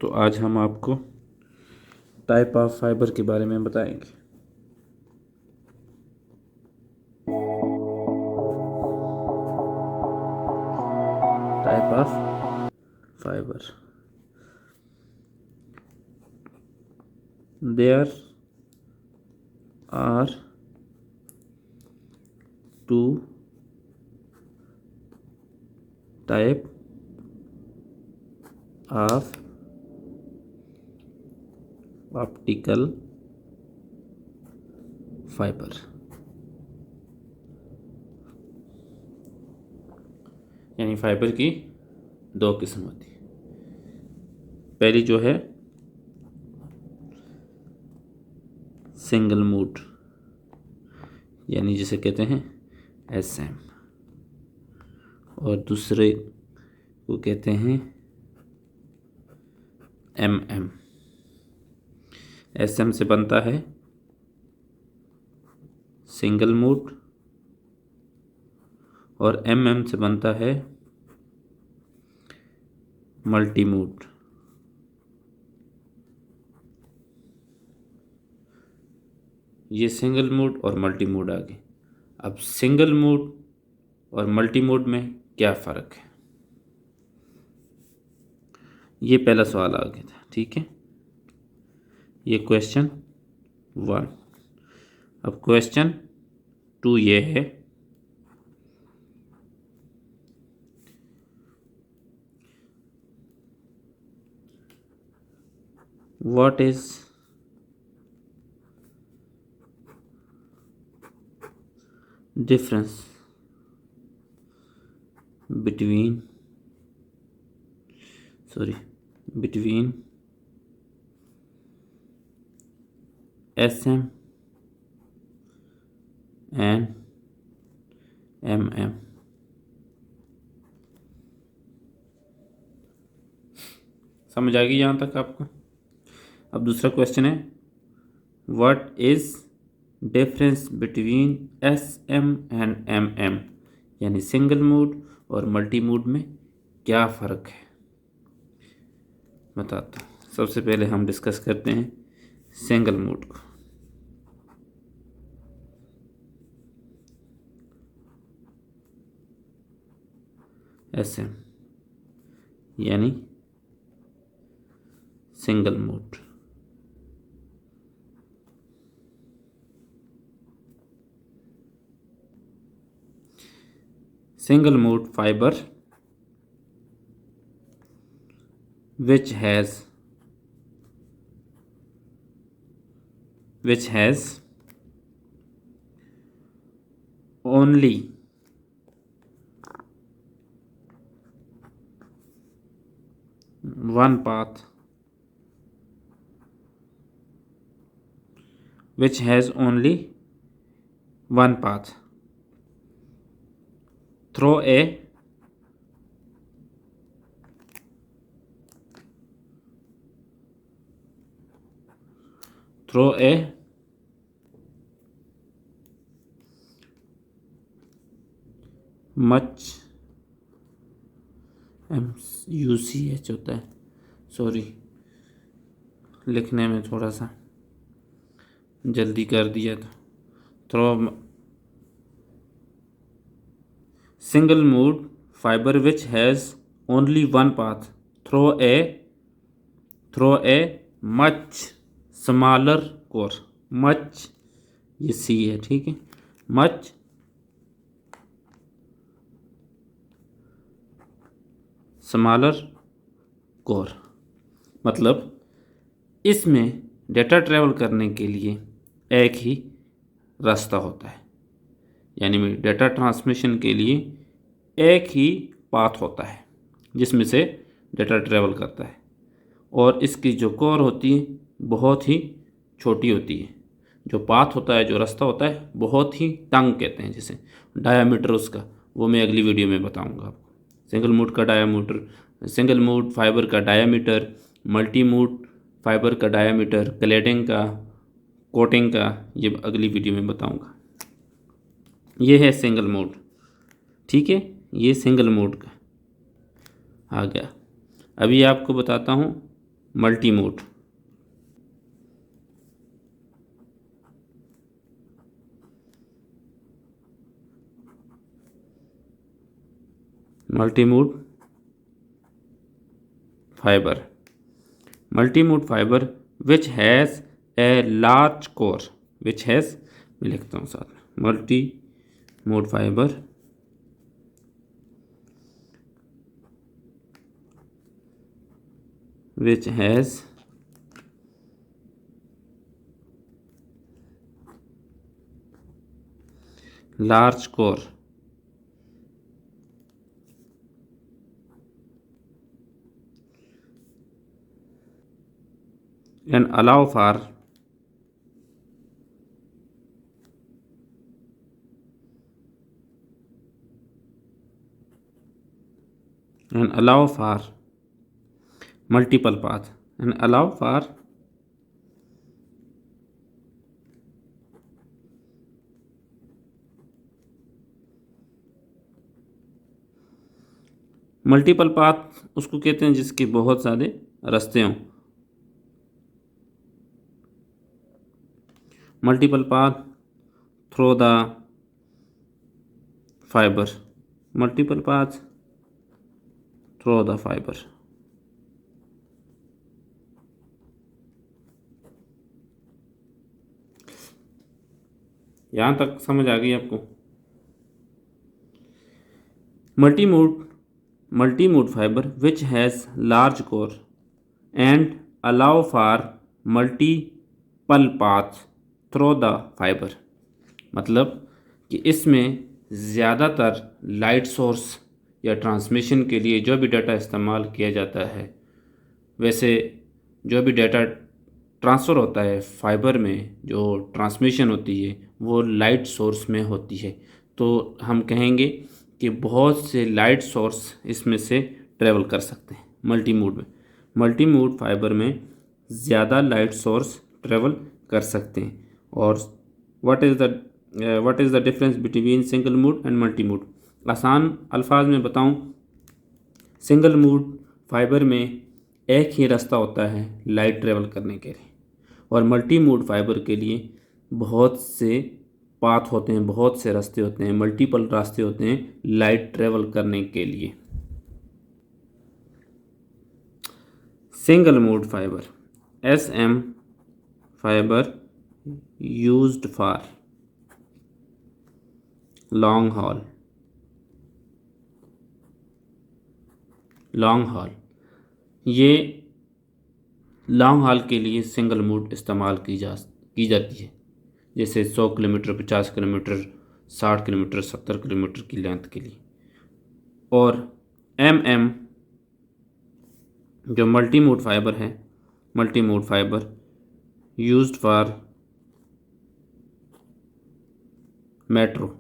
तो आज हम आपको टाइप ऑफ फाइबर के बारे में बताएंगे। Type of fibre, there are two type of optical fibre. यानी फाइबर की दो किस्म होती है। पहली जो है सिंगल मोड, यानी जिसे कहते हैं एसएम, और दूसरे को कहते हैं एमएम। एसएम से बनता है सिंगल मोड और एमएम से बनता है मल्टी मोड। ये सिंगल मोड और मल्टी मोड आ गए। अब सिंगल मोड और मल्टी मोड में क्या फ़र्क है, ये पहला सवाल आ गया था। ठीक है, ये क्वेश्चन 1। अब क्वेश्चन 2 ये है, what is difference between SM and MM। समझ आ गई यहाँ तक आपको? अब दूसरा क्वेश्चन है, what is difference between SM and MM, यानी सिंगल मोड और मल्टी मोड में क्या फ़र्क है, बताता हूँ। सबसे पहले हम डिस्कस करते हैं सिंगल मोड को। SM यानी single mode. Single mode fibre which has only one path, through a much MUCH होता है, सॉरी लिखने में थोड़ा सा जल्दी कर दिया था। Through single mode fibre which has only one path through a much smaller core. Much ये सी है, ठीक है, मच स्मॉलर कोर, मतलब इसमें डेटा ट्रैवल करने के लिए एक ही रास्ता होता है, यानी डेटा ट्रांसमिशन के लिए एक ही पाथ होता है जिसमें से डेटा ट्रैवल करता है। और इसकी जो कोर होती है बहुत ही छोटी होती है। जो पाथ होता है, जो रास्ता होता है, बहुत ही टंग कहते हैं जिसे, डायामीटर उसका, वो मैं अगली वीडियो में बताऊंगा आपको। सिंगल मोड का डायामीटर, सिंगल मोड फाइबर का डायामीटर, मल्टी मोड फाइबर का डायामीटर, क्लैडिंग का, कोटिंग का, ये अगली वीडियो में बताऊंगा। ये है सिंगल मोड, ठीक है, ये सिंगल मोड का आ गया। अभी आपको बताता हूँ multi mode. multi-mode fiber, multi-mode fiber which has a large core, which has, मैं लिखता हूँ साथ में, multi-mode fiber which has large core and allow for multiple path and allow for multiple path उसको कहते हैं जिसके बहुत सारे रास्ते हों। Multiple path through the fibre, multiple path through the fibre. यहाँ तक समझ आ गई आपको? multi-mode fiber which has large core and allow for multiple paths through the fiber, मतलब कि इसमें ज़्यादातर लाइट सोर्स या ट्रांसमिशन के लिए जो भी डाटा इस्तेमाल किया जाता है, वैसे जो भी डाटा ट्रांसफ़र होता है फाइबर में, जो ट्रांसमिशन होती है वो लाइट सोर्स में होती है। तो हम कहेंगे कि बहुत से लाइट सोर्स इसमें से ट्रेवल कर सकते हैं मल्टी-मोड में। मल्टी-मोड फाइबर में ज़्यादा लाइट सोर्स ट्रेवल कर सकते हैं। और what is the difference between single mode and multi mode? आसान अल्फाज में बताऊं, सिंगल मोड फाइबर में एक ही रास्ता होता है लाइट ट्रेवल करने के लिए, और मल्टी मोड फाइबर के लिए बहुत से पाथ होते हैं, बहुत से रास्ते होते हैं, मल्टीपल रास्ते होते हैं लाइट ट्रेवल करने के लिए। Single mode fibre, SM fibre used for long haul, ये लॉन्ग हॉल के लिए सिंगल मोड इस्तेमाल की जाती है, जैसे 100 किलोमीटर, 50 किलोमीटर, 60 किलोमीटर, 70 किलोमीटर की लेंथ के लिए। और MM जो मल्टी मोड फाइबर है, multi mode fibre used for metro,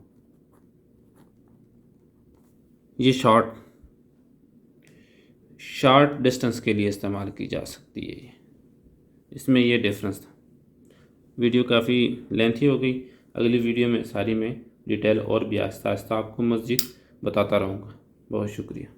ये शॉर्ट डिस्टेंस के लिए इस्तेमाल की जा सकती है। इसमें ये डिफरेंस था। वीडियो काफ़ी लेंथी हो गई। अगली वीडियो में सारी मैं डिटेल और भी आहिस्ता आहिस्ता आपको मज़ीद बताता रहूँगा। बहुत शुक्रिया।